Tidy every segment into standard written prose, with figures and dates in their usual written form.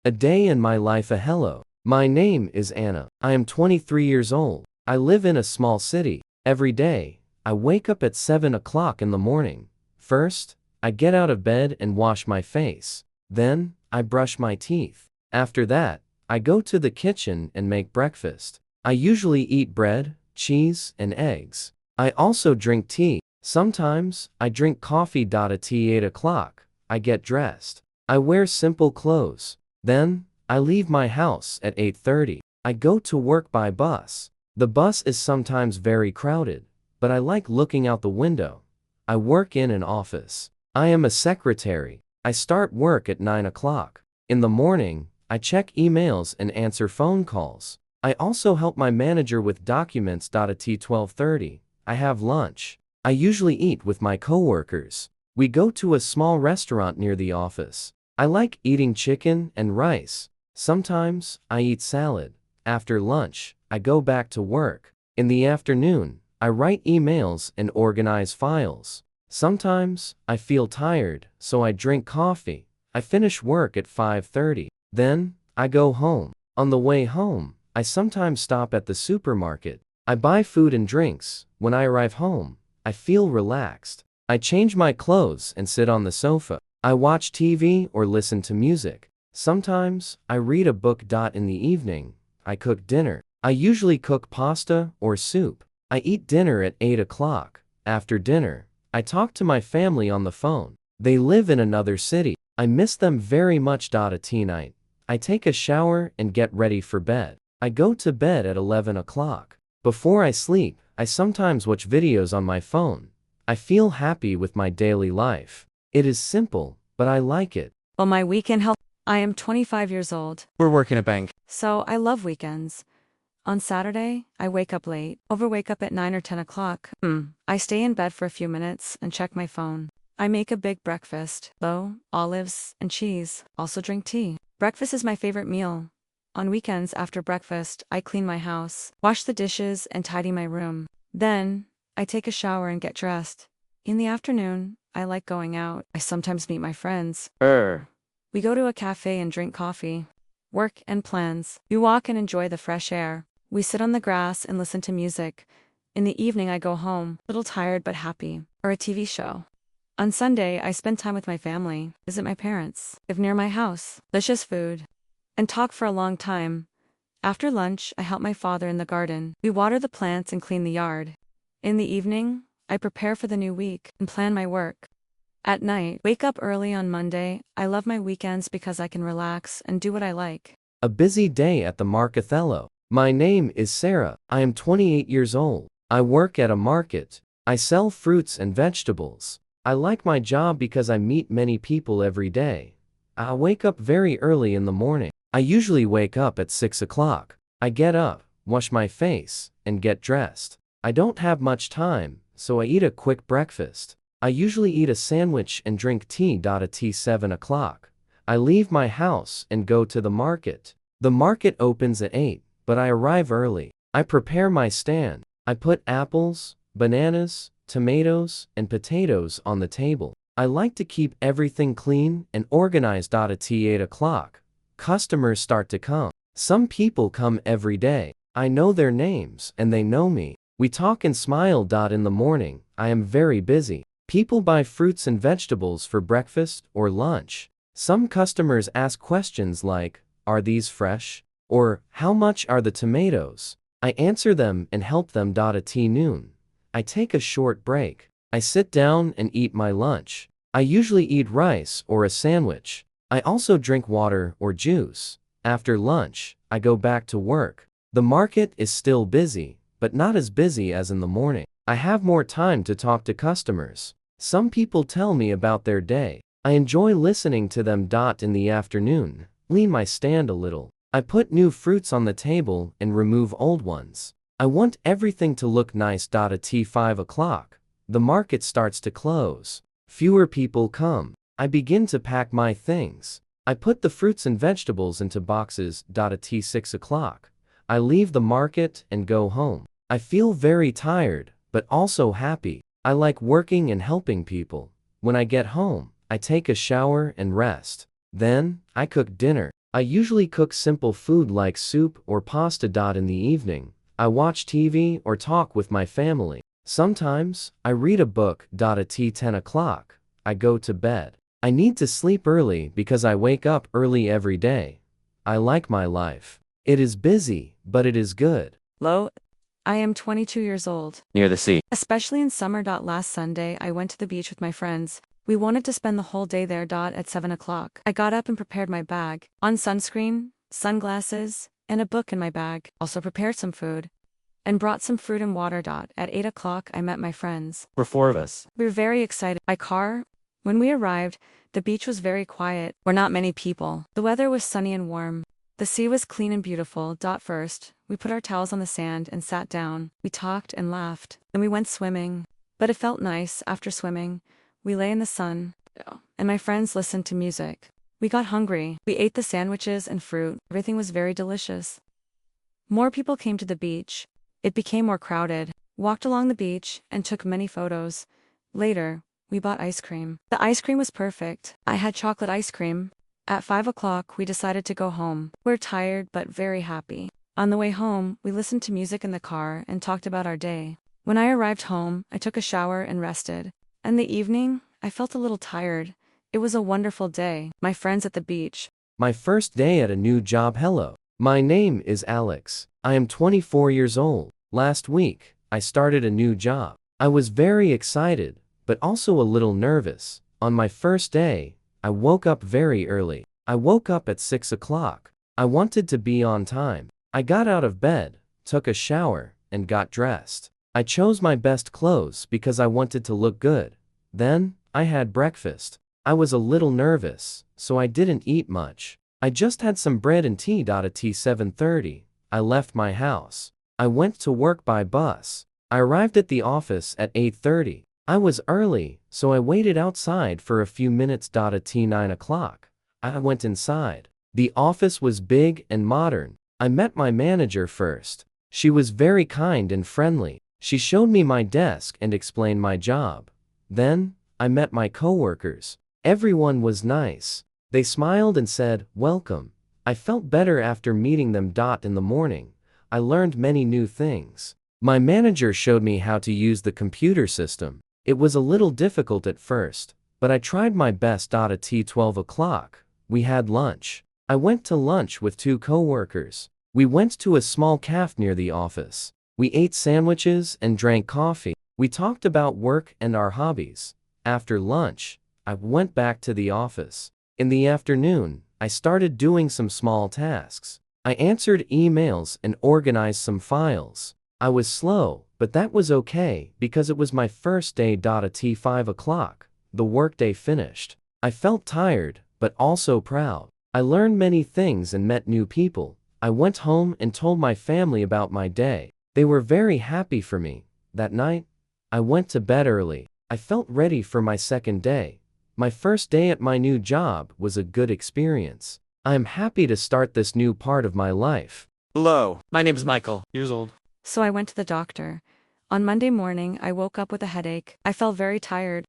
A day in my life. Hello. My name is Anna. I am 23 years old. I live in a small city. Every day, I wake up at 7 o'clock in the morning. First, I get out of bed and wash my face. Then, I brush my teeth. After that, I go to the kitchen and make breakfast. I usually eat bread, cheese, and eggs. I also drink tea. Sometimes, I drink coffee. At 8 o'clock, I get dressed. I wear simple clothes. Then, I leave my house at 8:30. I go to work by bus. The bus is sometimes very crowded, but I like looking out the window. I work in an office. I am a secretary. I start work at 9 o'clock. In the morning, I check emails and answer phone calls. I also help my manager with documents. At 12:30, I have lunch. I usually eat with my coworkers. We go to a small restaurant near the office. I like eating chicken and rice. Sometimes, I eat salad. After lunch, I go back to work. In the afternoon, I write emails and organize files. Sometimes, I feel tired, so I drink coffee. I finish work at 5:30. Then, I go home. On the way home, I sometimes stop at the supermarket. I buy food and drinks. When I arrive home, I feel relaxed. I change my clothes and sit on the sofa. I watch TV or listen to music. Sometimes, I read a book. In the evening, I cook dinner. I usually cook pasta or soup. I eat dinner at 8 o'clock. After dinner, I talk to my family on the phone. They live in another city. I miss them very much. At night, I take a shower and get ready for bed. I go to bed at 11 o'clock. Before I sleep, I sometimes watch videos on my phone. I feel happy with my daily life. It is simple, but I like it. Well, my weekend health. I am 25 years old. We're working a bank. So I love weekends. On Saturday, I wake up late. Wake up at 9 or 10 o'clock. I stay in bed for a few minutes and check my phone. I make a big breakfast. Olives, and cheese. Also drink tea. Breakfast is my favorite meal. On weekends after breakfast, I clean my house, wash the dishes, and tidy my room. Then, I take a shower and get dressed. In the afternoon, I like going out. I sometimes meet my friends. We go to a cafe and drink coffee. Work and plans. We walk and enjoy the fresh air. We sit on the grass and listen to music. In the evening I go home, a little tired but happy, or a TV show. On Sunday I spend time with my family, visit my parents, live near my house, delicious food, and talk for a long time. After lunch I help my father in the garden. We water the plants and clean the yard. In the evening, I prepare for the new week and plan my work. At night, wake up early on Monday. I love my weekends because I can relax and do what I like. A busy day at the market. Hello. My name is Sarah. I am 28 years old. I work at a market. I sell fruits and vegetables. I like my job because I meet many people every day. I wake up very early in the morning. I usually wake up at 6 o'clock. I get up, wash my face, and get dressed. I don't have much time, so I eat a quick breakfast. I usually eat a sandwich and drink tea. At 7 o'clock, I leave my house and go to the market. The market opens at 8, but I arrive early. I prepare my stand. I put apples, bananas, tomatoes, and potatoes on the table. I like to keep everything clean and organized. At 8 o'clock, customers start to come. Some people come every day. I know their names and they know me. We talk and smile. In the morning, I am very busy. People buy fruits and vegetables for breakfast or lunch. Some customers ask questions like, "Are these fresh?" or "How much are the tomatoes?" I answer them and help them. At noon, I take a short break. I sit down and eat my lunch. I usually eat rice or a sandwich. I also drink water or juice. After lunch, I go back to work. The market is still busy, but not as busy as in the morning. I have more time to talk to customers. Some people tell me about their day. I enjoy listening to them. In the afternoon, clean my stand a little. I put new fruits on the table and remove old ones. I want everything to look nice. At 5 o'clock, the market starts to close. Fewer people come. I begin to pack my things. I put the fruits and vegetables into boxes. At 6 o'clock, I leave the market and go home. I feel very tired, but also happy. I like working and helping people. When I get home, I take a shower and rest. Then, I cook dinner. I usually cook simple food like soup or pasta. In the evening, I watch TV or talk with my family. Sometimes, I read a book. At 10 o'clock, I go to bed. I need to sleep early because I wake up early every day. I like my life. It is busy, but it is good. Lo, I am 22 years old. Near the sea. Especially in summer. Last Sunday, I went to the beach with my friends. We wanted to spend the whole day there. At 7 o'clock, I got up and prepared my bag. On sunscreen, sunglasses, and a book in my bag. Also prepared some food and brought some fruit and water. At 8 o'clock, I met my friends. We're four of us. We were very excited. By car, when we arrived, the beach was very quiet. Were not many people. The weather was sunny and warm. The sea was clean and beautiful. First, we put our towels on the sand and sat down. We talked and laughed. Then we went swimming. But it felt nice after swimming. We lay in the sun, and my friends listened to music. We got hungry. We ate the sandwiches and fruit. Everything was very delicious. More people came to the beach. It became more crowded. Walked along the beach and took many photos. Later, we bought ice cream. The ice cream was perfect. I had chocolate ice cream. At 5 o'clock, we decided to go home. We're tired but very happy. On the way home, we listened to music in the car and talked about our day. When I arrived home, I took a shower and rested. In the evening, I felt a little tired. It was a wonderful day. My friends at the beach. My first day at a new job. Hello. My name is Alex. I am 24 years old. Last week, I started a new job. I was very excited, but also a little nervous. On my first day, I woke up very early. I woke up at 6 o'clock. I wanted to be on time. I got out of bed, took a shower, and got dressed. I chose my best clothes because I wanted to look good. Then, I had breakfast. I was a little nervous, so I didn't eat much. I just had some bread and tea. At 7:30, I left my house. I went to work by bus. I arrived at the office at 8:30. I was early, so I waited outside for a few minutes. At 9 o'clock, I went inside. The office was big and modern. I met my manager first. She was very kind and friendly. She showed me my desk and explained my job. Then, I met my coworkers. Everyone was nice. They smiled and said, "Welcome." I felt better after meeting them. In the morning, I learned many new things. My manager showed me how to use the computer system. It was a little difficult at first, but I tried my best. At 12 o'clock, we had lunch. I went to lunch with two coworkers. We went to a small cafe near the office. We ate sandwiches and drank coffee. We talked about work and our hobbies. After lunch, I went back to the office. In the afternoon, I started doing some small tasks. I answered emails and organized some files. I was slow, but that was okay because it was my first day. At 5 o'clock, the workday finished. I felt tired, but also proud. I learned many things and met new people. I went home and told my family about my day. They were very happy for me. That night, I went to bed early. I felt ready for my second day. My first day at my new job was a good experience. I am happy to start this new part of my life. Hello. My name is Michael. Years old. So I went to the doctor. On Monday morning, I woke up with a headache. I felt very tired.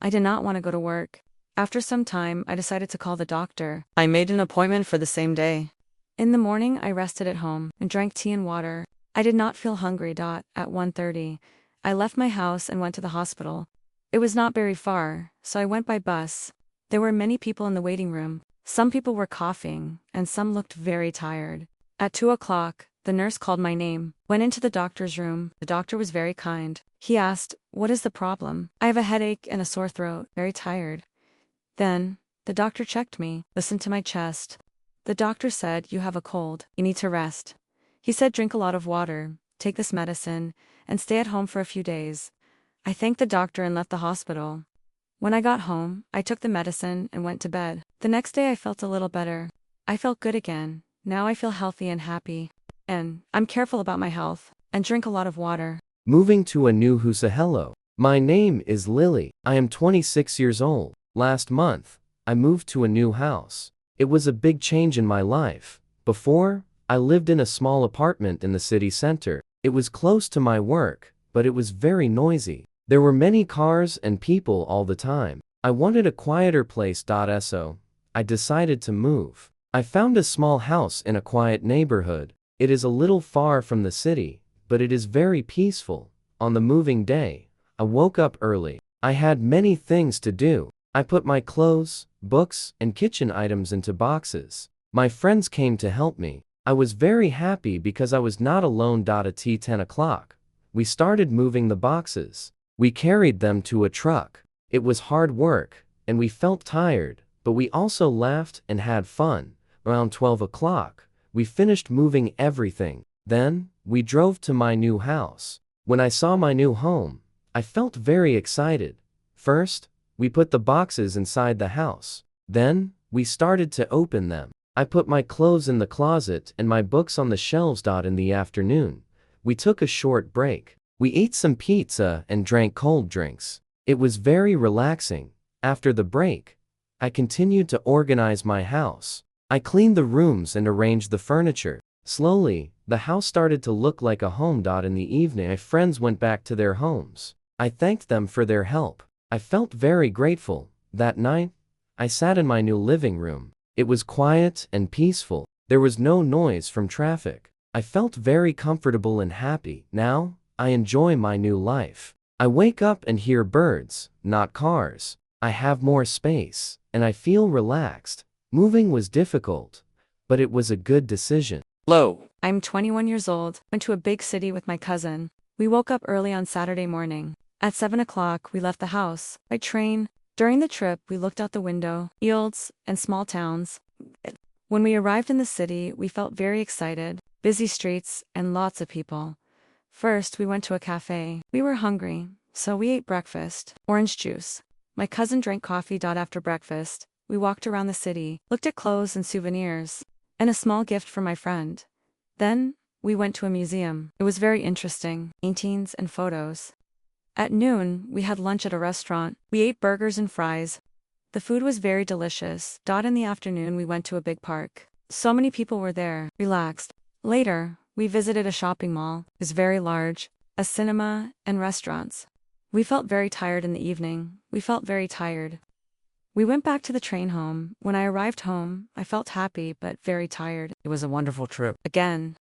I did not want to go to work. After some time, I decided to call the doctor. I made an appointment for the same day. In the morning, I rested at home and drank tea and water. I did not feel hungry. At 1:30, I left my house and went to the hospital. It was not very far, so I went by bus. There were many people in the waiting room. Some people were coughing, and some looked very tired. At 2 o'clock, the nurse called my name. Went into the doctor's room. The doctor was very kind. He asked, "What is the problem?" "I have a headache and a sore throat, very tired." Then, the doctor checked me, listened to my chest. The doctor said, "You have a cold. You need to rest." He said, "Drink a lot of water, take this medicine, and stay at home for a few days." I thanked the doctor and left the hospital. When I got home, I took the medicine and went to bed. The next day I felt a little better. I felt good again. Now I feel healthy and happy. And I'm careful about my health and drink a lot of water. Moving to a new house. Hello. My name is Lily. I am 26 years old. Last month, I moved to a new house. It was a big change in my life. Before, I lived in a small apartment in the city center. It was close to my work, but it was very noisy. There were many cars and people all the time. I wanted a quieter place. So, I decided to move. I found a small house in a quiet neighborhood. It is a little far from the city, but it is very peaceful. On the moving day, I woke up early. I had many things to do. I put my clothes, books, and kitchen items into boxes. My friends came to help me. I was very happy because I was not alone. At 10 o'clock, we started moving the boxes. We carried them to a truck. It was hard work, and we felt tired, but we also laughed and had fun. Around 12 o'clock, we finished moving everything. Then, we drove to my new house. When I saw my new home, I felt very excited. First, we put the boxes inside the house. Then, we started to open them. I put my clothes in the closet and my books on the shelves. In the afternoon, we took a short break. We ate some pizza and drank cold drinks. It was very relaxing. After the break, I continued to organize my house. I cleaned the rooms and arranged the furniture. Slowly, the house started to look like a home. In the evening, my friends went back to their homes. I thanked them for their help. I felt very grateful. That night, I sat in my new living room. It was quiet and peaceful. There was no noise from traffic. I felt very comfortable and happy. Now, I enjoy my new life. I wake up and hear birds, not cars. I have more space, and I feel relaxed. Moving was difficult, but it was a good decision. Hello. I'm 21 years old, went to a big city with my cousin. We woke up early on Saturday morning. At 7 o'clock, we left the house by train. During the trip, we looked out the window, fields, and small towns. When we arrived in the city, we felt very excited. Busy streets and lots of people. First, we went to a cafe. We were hungry, so we ate breakfast, orange juice. My cousin drank coffee. After breakfast, we walked around the city, looked at clothes and souvenirs, and a small gift for my friend. Then, we went to a museum. It was very interesting, paintings and photos. At noon, we had lunch at a restaurant. We ate burgers and fries. The food was very delicious. In the afternoon, we went to a big park. So many people were there, relaxed. Later, we visited a shopping mall. It was very large, a cinema, and restaurants. We felt very tired in the evening. We felt very tired. We went back to the train home. When I arrived home, I felt happy but very tired. It was a wonderful trip. Again,